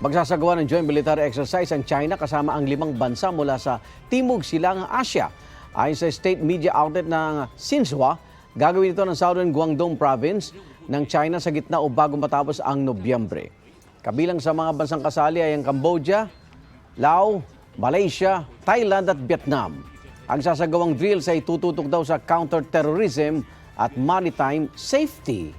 Magsasagawa ng joint military exercise ang China kasama ang 5 bansa mula sa Timog Silangang Asya. Ayon sa state media outlet ng Xinhua, gagawin ito ng Southern Guangdong Province ng China sa gitna o bago matapos ang Nobyembre. Kabilang sa mga bansang kasali ay ang Cambodia, Laos, Malaysia, Thailand at Vietnam. Ang sasagawang drills ay tututok daw sa counter-terrorism at maritime safety.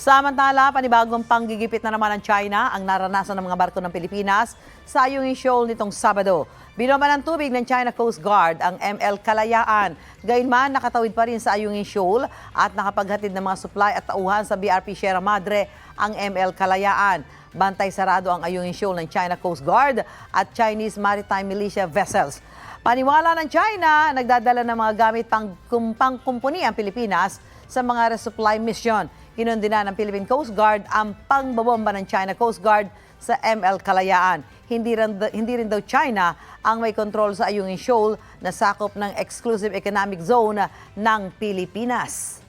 Samantala, panibagong panggigipit na naman ng China ang naranasan ng mga barko ng Pilipinas sa Ayungin Shoal nitong Sabado. Binoban ng tubig ng China Coast Guard ang ML Kalayaan. Gayunman, nakatawid pa rin sa Ayungin Shoal at nakapaghatid ng mga supply at tauhan sa BRP Sierra Madre ang ML Kalayaan. Bantay sarado ang Ayungin Shoal ng China Coast Guard at Chinese Maritime Militia vessels. Paniwala ng China, nagdadala ng mga gamit pangkumpuni ang Pilipinas sa mga resupply mission. Kinundina ng Philippine Coast Guard ang pangbobomba ng China Coast Guard sa ML Kalayaan. Hindi rin daw China ang may kontrol sa Ayungin Shoal na sakop ng exclusive economic zone ng Pilipinas.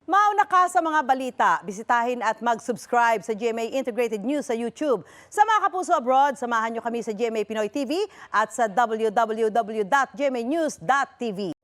Mauna ka sa mga balita, bisitahin at mag-subscribe sa GMA Integrated News sa YouTube. Sa mga kapuso abroad, samahan nyo kami sa GMA Pinoy TV at sa www.gmanews.tv.